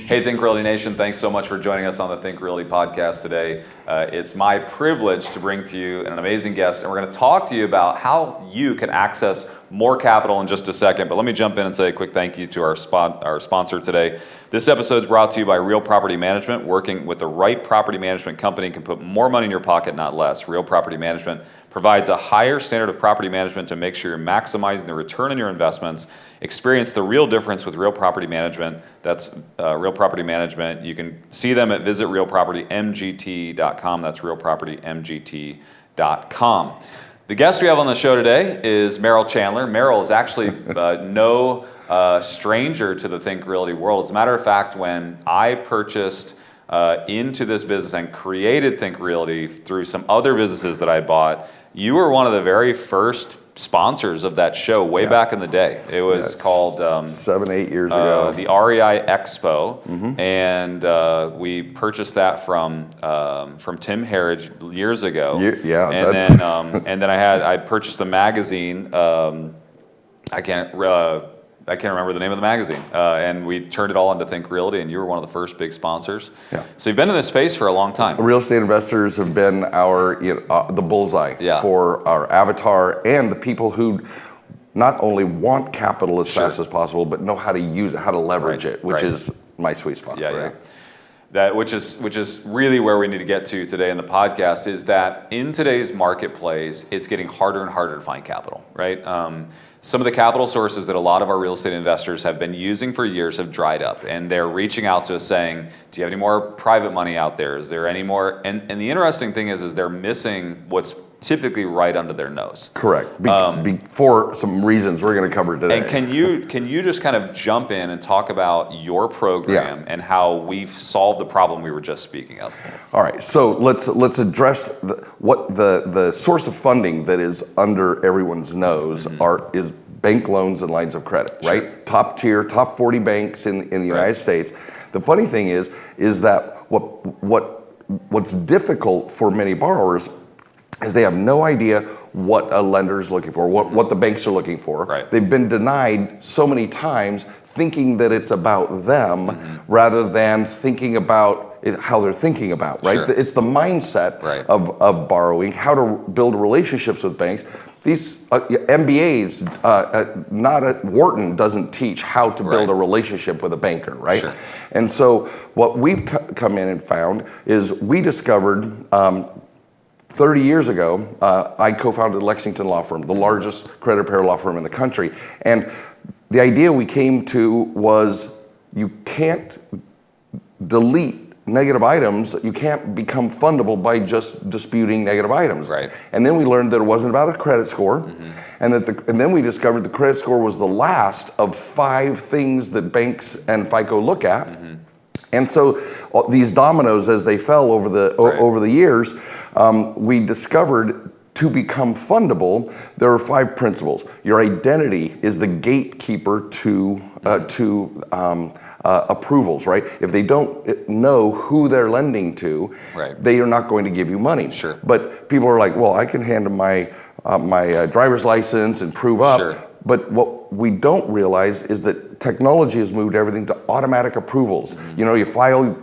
Hey, Think Realty Nation, thanks so much for joining us on the Think Realty podcast today. It's my privilege to bring to you an amazing guest, and we're going to talk to you about how you can access more capital in just a second. But let me jump in and say a quick thank you to our sponsor today. This episode is brought to you by Real Property Management. Working with the right property management company can put more money in your pocket, not less. Real Property Management provides a higher standard of property management to make sure you're maximizing the return on your investments. Experience the real difference with Real Property Management. That's Real Property Management. You can see them at visitrealpropertymgt.com. That's realpropertymgt.com. The guest we have on the show today is Merrill Chandler. Merrill is actually no stranger to the Think Realty world. As a matter of fact, when I purchased into this business and created Think Realty through some other businesses that I bought, you were one of the very first sponsors of that show way back in the day. It was called 7-8 years ago, the REI Expo, and we purchased that from Tim Harridge years ago. And then I purchased the magazine. I can't remember the name of the magazine, and we turned it all into Think Realty, and you were one of the first big sponsors. Yeah. So you've been in this space for a long time. Real estate investors have been the bullseye for our avatar and the people who not only want capital as fast as possible, but know how to use it, how to leverage it, which is my sweet spot. Which is really where we need to get to today in the podcast, is that in today's marketplace, it's getting harder and harder to find capital, right? Some of the capital sources that a lot of our real estate investors have been using for years have dried up, and they're reaching out to us saying, do you have any more private money out there? Is there any more? And the interesting thing is they're missing what's typically right under their nose. Correct. For some reasons we're going to cover today. And can you just kind of jump in and talk about your program and how we've solved the problem we were just speaking of? All right. So let's address the source of funding that is under everyone's nose is bank loans and lines of credit, right? Top tier, top 40 banks in the United States. The funny thing is that what's difficult for many borrowers is they have no idea what a lender is looking for, what the banks are looking for. Right. They've been denied so many times thinking that it's about them rather than thinking about how they're thinking about, right? Sure. It's the mindset of borrowing, how to build relationships with banks. These MBAs, not at Wharton doesn't teach how to build a relationship with a banker, right? Sure. And so what we've come in and found is we discovered 30 years ago, I co-founded Lexington Law Firm, the largest credit repair law firm in the country. And the idea we came to was you can't delete negative items. You can't become fundable by just disputing negative items. Right. And then we learned that it wasn't about a credit score, and then we discovered the credit score was the last of 5 things that banks and FICO look at. And so these dominoes, as they fell over the years, we discovered to become fundable, there are 5 principles. Your identity is the gatekeeper to approvals, right? If they don't know who they're lending to, they are not going to give you money. Sure. But people are like, well, I can hand them my driver's license and prove up. Sure. But what we don't realize is that technology has moved everything to automatic approvals. You know, you file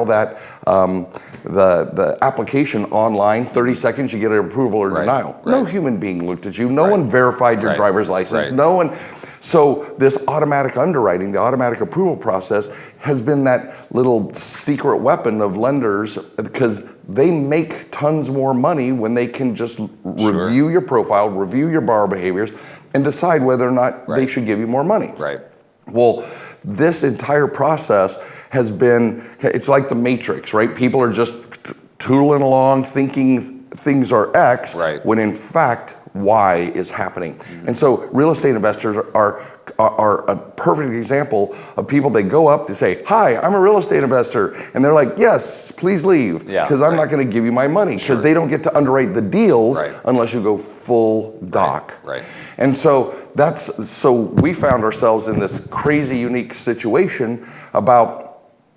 that the application online, 30 seconds, you get an approval or denial. No human being looked at you. No one verified your driver's license. No one. So this automatic underwriting, the automatic approval process, has been that little secret weapon of lenders, because they make tons more money when they can just review your profile, review your borrower behaviors, and decide whether or not they should give you more money. Right. Well, this entire process has been, it's like the Matrix, right? People are just tootling along thinking things are X, when in fact, Y is happening. And so real estate investors are a perfect example of people. They go up to say, hi, I'm a real estate investor. And they're like, yes, please leave, because I'm not going to give you my money, because they don't get to underwrite the deals unless you go full doc. And so we found ourselves in this crazy unique situation about,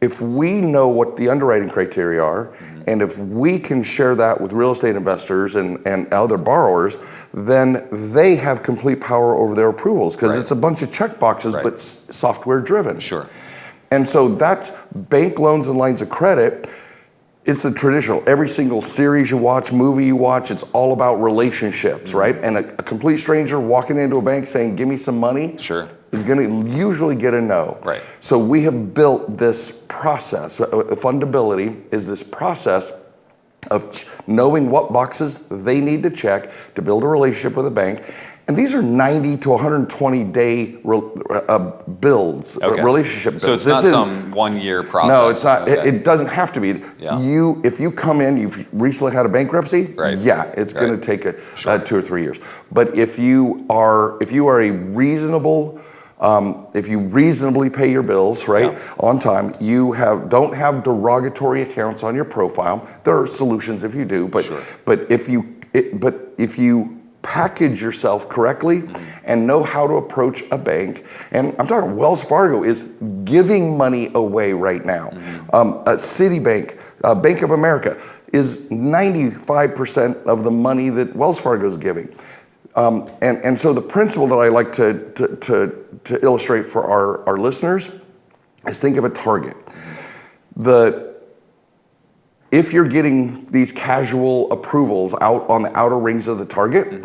if we know what the underwriting criteria are, and if we can share that with real estate investors and other borrowers, then they have complete power over their approvals, because it's a bunch of check boxes, but software driven. Sure. And so that's bank loans and lines of credit. It's the traditional, every single series you watch, movie you watch, it's all about relationships, right? And a complete stranger walking into a bank saying, give me some money, Sure. is gonna usually get a no. Right. So we have built this process. Fundability is this process of knowing what boxes they need to check to build a relationship with a bank. And these are 90 to 120 day builds, relationship builds. So it's not some 1 year process. No, it's not. It doesn't have to be. Yeah. If you come in, you've recently had a bankruptcy. Right. Yeah, it's going to take 2 or 3 years. But if you are a reasonable, if you reasonably pay your bills, right, on time, don't have derogatory accounts on your profile. There are solutions if you do, but if you package yourself correctly and know how to approach a bank, and I'm talking Wells Fargo is giving money away right now. Citibank, Bank of America is 95% of the money that Wells Fargo is giving. And so the principle that I like to illustrate for our listeners is think of a target. If you're getting these casual approvals out on the outer rings of the target,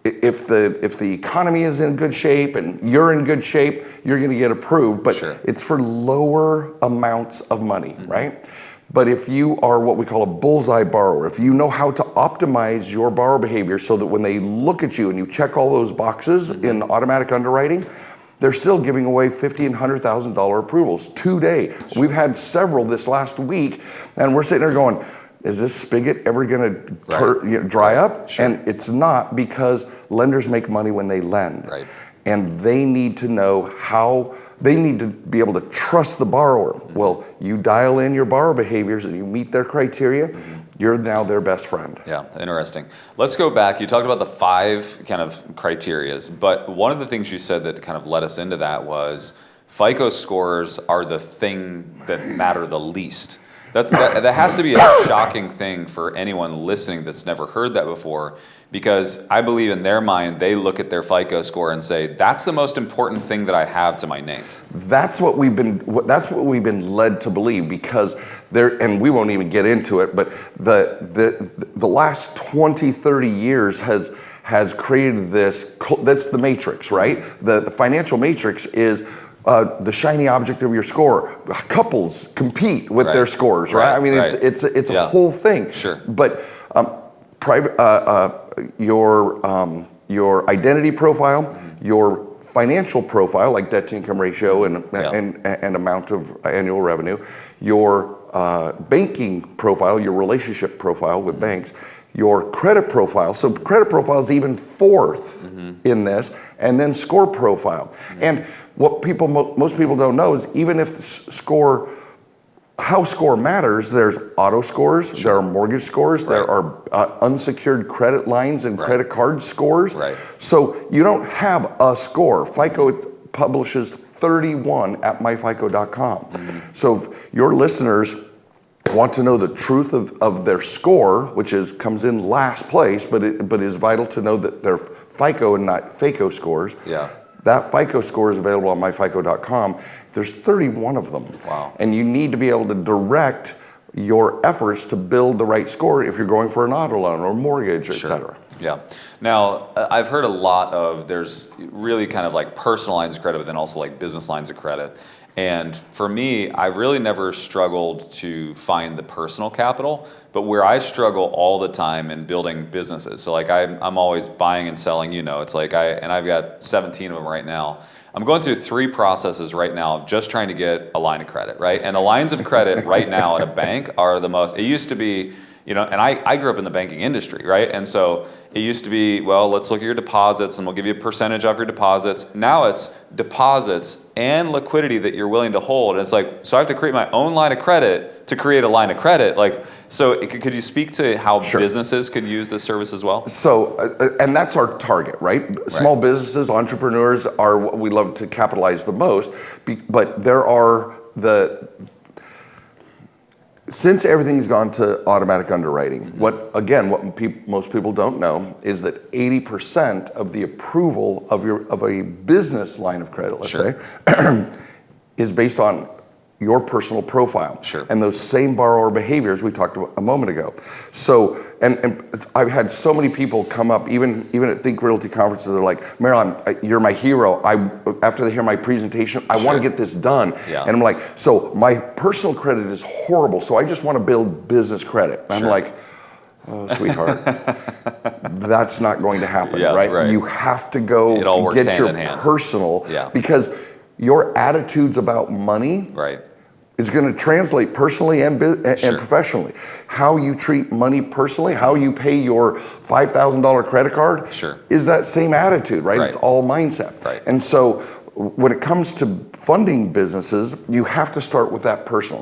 if the economy is in good shape and you're in good shape, you're going to get approved. But it's for lower amounts of money, right? But if you are what we call a bullseye borrower, if you know how to optimize your borrower behavior so that when they look at you and you check all those boxes in automatic underwriting, they're still giving away $50,000 and $100,000 approvals today. We've had several this last week, and we're sitting there going, is this spigot ever going to dry up? And it's not, because lenders make money when they lend. And they need to know how, they need to be able to trust the borrower. Well, you dial in your borrower behaviors and you meet their criteria, you're now their best friend. Yeah, interesting. Let's go back. You talked about the 5 kind of criterias, but one of the things you said that kind of led us into that was FICO scores are the thing that matter the least. That has to be a shocking thing for anyone listening that's never heard that before, because I believe in their mind, they look at their FICO score and say, that's the most important thing that I have to my name. That's what we've been led to believe, because and we won't even get into it, but the last 20, 30 years has created this, that's the matrix, right? The financial matrix is the shiny object of your score. Couples compete with their scores, right? I mean, it's a whole thing. But your identity profile, your financial profile, like debt to income ratio and amount of annual revenue, your banking profile, your relationship profile with banks, your credit profile. So credit profile is even fourth in this, and then score profile. And what most people don't know is, even if how score matters, there's auto scores, there are mortgage scores, there are unsecured credit lines and credit card scores. So you don't have a score. FICO publishes 31 at myfico.com. So if your listeners want to know the truth of their score, which comes in last place, but is vital to know that they're FICO and not FACO scores. That FICO score is available on myfico.com. There's 31 of them. Wow. And you need to be able to direct your efforts to build the right score if you're going for an auto loan or mortgage, et cetera. Yeah. Now, I've heard a lot of, there's really kind of like personal lines of credit, but then also like business lines of credit. And for me, I really never struggled to find the personal capital, but where I struggle all the time in building businesses. So like I'm always buying and selling, it's like I've got 17 of them right now. I'm going through 3 processes right now of just trying to get a line of credit, right? And the lines of credit right now at a bank are the most, it used to be, and I grew up in the banking industry, right? And so it used to be, well, let's look at your deposits and we'll give you a percentage of your deposits. Now it's deposits and liquidity that you're willing to hold. And it's like, so I have to create my own line of credit to create a line of credit. So could you speak to how businesses could use this service as well? So, and that's our target, right? Small businesses, entrepreneurs are what we love to capitalize the most, but there are since everything's gone to automatic underwriting, what most people don't know is that 80% of the approval of a business line of credit, let's say, is based on your personal profile. Sure. And those same borrower behaviors we talked about a moment ago. So, and I've had so many people come up, even at Think Realty conferences, they're like, Merrill, you're my hero. After they hear my presentation, I want to get this done. Yeah. And I'm like, so my personal credit is horrible, so I just want to build business credit. I'm like, oh, sweetheart, that's not going to happen, right? You have to go get your personal, because your attitudes about money is going to translate personally and professionally. How you treat money personally, how you pay your $5,000 credit card is that same attitude, right? It's all mindset. And so when it comes to funding businesses, you have to start with that personal.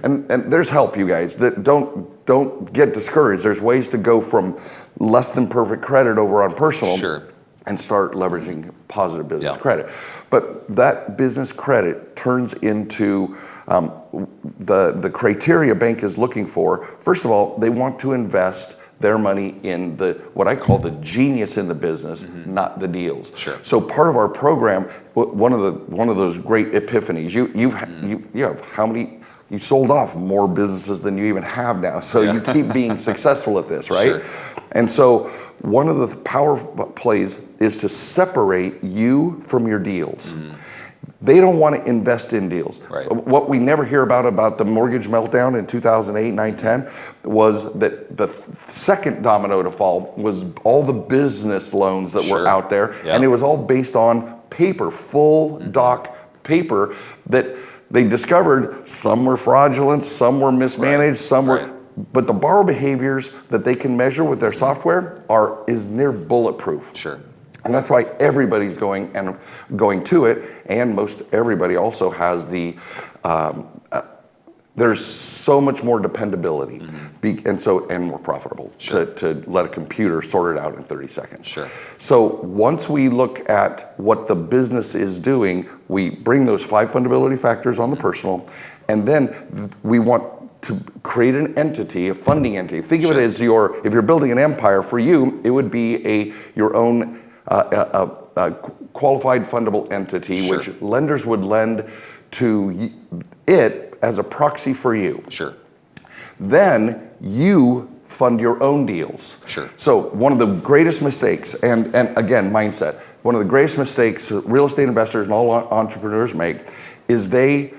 And there's help, you guys. That don't get discouraged. There's ways to go from less than perfect credit over on personal and start leveraging positive business credit. But that business credit turns into the criteria a bank is looking for. First of all, they want to invest their money in what I call the genius in the business, not the deals. So part of our program, one of those great epiphanies. You have how many? You sold off more businesses than you even have now. So you keep being successful at this, right? And so one of the power plays is to separate you from your deals. They don't want to invest in deals. What we never hear about the mortgage meltdown in 2008, 9, 10 was that the second domino to fall was all the business loans that were out there. And it was all based on paper, full doc paper that they discovered. Some were fraudulent, some were mismanaged, some were... But the borrower behaviors that they can measure with their software is near bulletproof. And that's why everybody's going to it, and most everybody also has there's so much more dependability, and more profitable to let a computer sort it out in 30 seconds. So once we look at what the business is doing, we bring those 5 fundability factors on the personal, and then we want to create an entity, a funding entity. Think of it as if you're building an empire. For you, it would be your own qualified fundable entity, which lenders would lend to it as a proxy for you. Then you fund your own deals. So one of the greatest mistakes, and again, mindset, one of the greatest mistakes real estate investors and all entrepreneurs make is they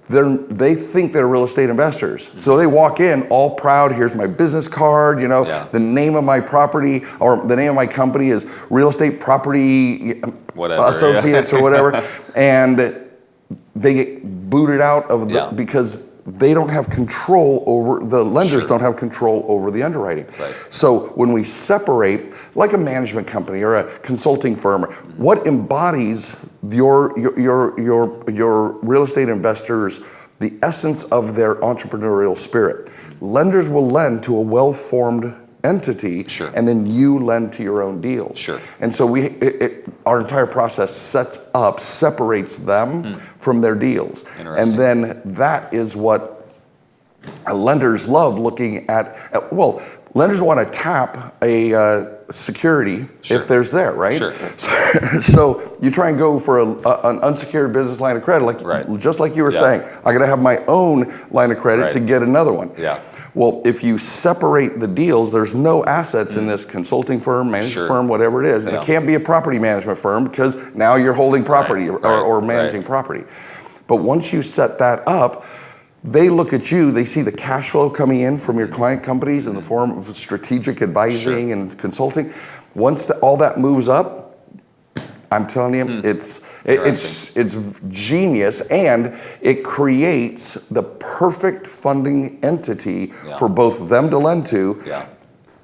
think they're real estate investors. So they walk in all proud, here's my business card, the name of my property or the name of my company is Real Estate Property Associates or whatever. And they get booted out of because they don't have control over, the lenders don't have control over the underwriting. So when we separate, like a management company or a consulting firm, what embodies your real estate investors, the essence of their entrepreneurial spirit. Lenders will lend to a well-formed entity, and then you lend to your own deals. And so our entire process separates them from their deals. And then that is what lenders love looking at. Well, lenders want to tap a security if there's there, right? So you try and go for an unsecured business line of credit, just like you were saying. I got to have my own line of credit to get another one. Well, if you separate the deals, there's no assets in this consulting firm, management firm, whatever it is. And it can't be a property management firm because now you're holding property or managing property. But once you set that up, they look at you, they see the cash flow coming in from your client companies in the form of strategic advising and consulting. Once all that moves up, I'm telling you, it's genius, and it creates the perfect funding entity for both them to lend to.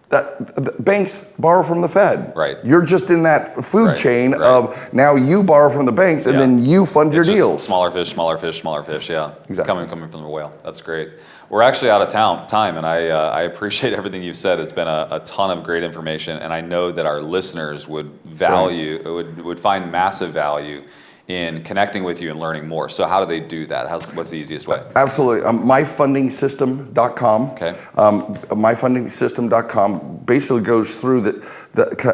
The banks borrow from the Fed. You're just in that food chain of now you borrow from the banks and then you fund your deals. Smaller fish, smaller fish, smaller fish. Coming from the whale. That's great. We're actually out of time, and I appreciate everything you've said. It's been a ton of great information, and I know that our listeners would value, would find massive value in connecting with you and learning more. So how do they do that? What's the easiest way? Absolutely. myfundingsystem.com. Okay. myfundingsystem.com basically goes through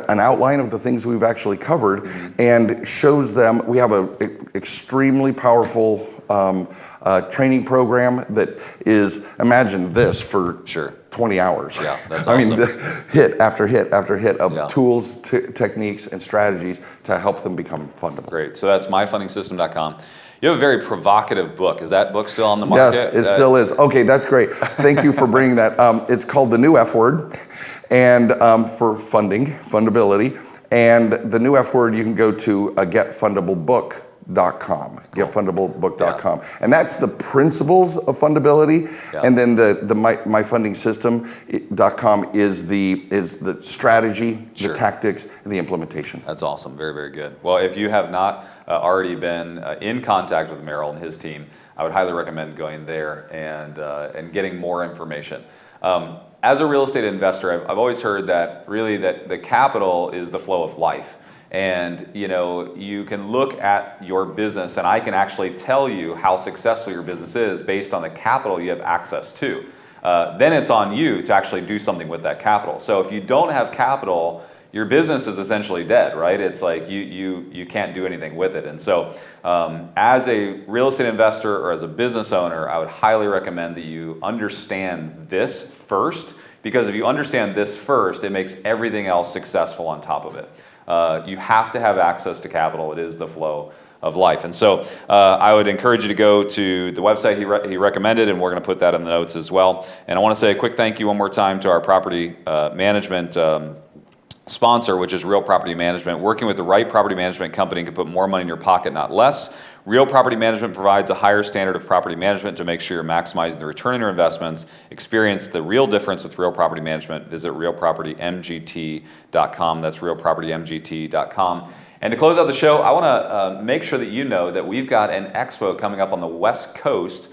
an outline of the things we've actually covered and shows them. We have an extremely powerful training program that is, imagine this, for 20 hours. Yeah, that's awesome. I mean, hit after hit after hit of tools, techniques, and strategies to help them become fundable. Great. So that's myfundingsystem.com. You have a very provocative book. Is that book still on the market? Yes, it still is. Okay, that's great. Thank you for bringing that. It's called The New F Word, and for fundability. And the new F Word, you can go to getfundablebook.com. getfundablebook.com. And that's the principles of fundability. And then the myfundingsystem.com is the strategy, the tactics, and the implementation. That's awesome. Very, very good. Well, if you have not already been in contact with Merrill and his team, I would highly recommend going there and getting more information. As a real estate investor, I've always heard that really that the capital is the flow of life. And you can look at your business, and I can actually tell you how successful your business is based on the capital you have access to. Then it's on you to actually do something with that capital. So if you don't have capital, your business is essentially dead, right? It's like you can't do anything with it. And so as a real estate investor or as a business owner, I would highly recommend that you understand this first, because if you understand this first, it makes everything else successful on top of it. You have to have access to capital. It is the flow of life. And so I would encourage you to go to the website he recommended, and we're going to put that in the notes as well. And I want to say a quick thank you one more time to our property management sponsor, which is Real Property Management. Working with the right property management company can put more money in your pocket, not less. Real Property Management provides a higher standard of property management to make sure you're maximizing the return on your investments. Experience the real difference with Real Property Management. Visit realpropertymgt.com. That's realpropertymgt.com. And to close out the show, I want to make sure that you know that we've got an expo coming up on the West Coast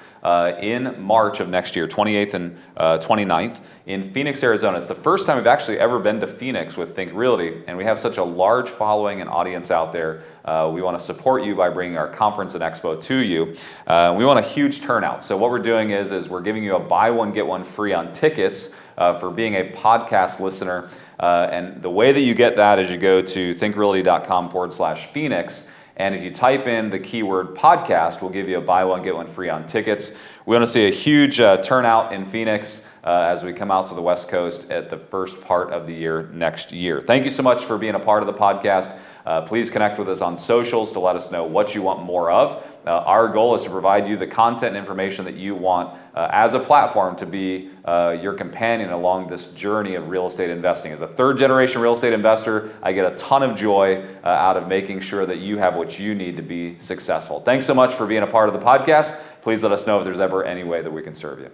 in March of next year, 28th and 29th in Phoenix, Arizona. It's the first time we've actually ever been to Phoenix with Think Realty, and we have such a large following and audience out there. We want to support you by bringing our conference and expo to you. We want a huge turnout. So what we're doing is we're giving you a buy one, get one free on tickets for being a podcast listener. And the way that you get that is you go to thinkrealty.com/Phoenix. And if you type in the keyword podcast, we'll give you a buy one, get one free on tickets. We want to see a huge turnout in Phoenix as we come out to the West Coast at the first part of the year next year. Thank you so much for being a part of the podcast. Please connect with us on socials to let us know what you want more of. Our goal is to provide you the content and information that you want as a platform to be your companion along this journey of real estate investing. As a third-generation real estate investor, I get a ton of joy out of making sure that you have what you need to be successful. Thanks so much for being a part of the podcast. Please let us know if there's ever any way that we can serve you.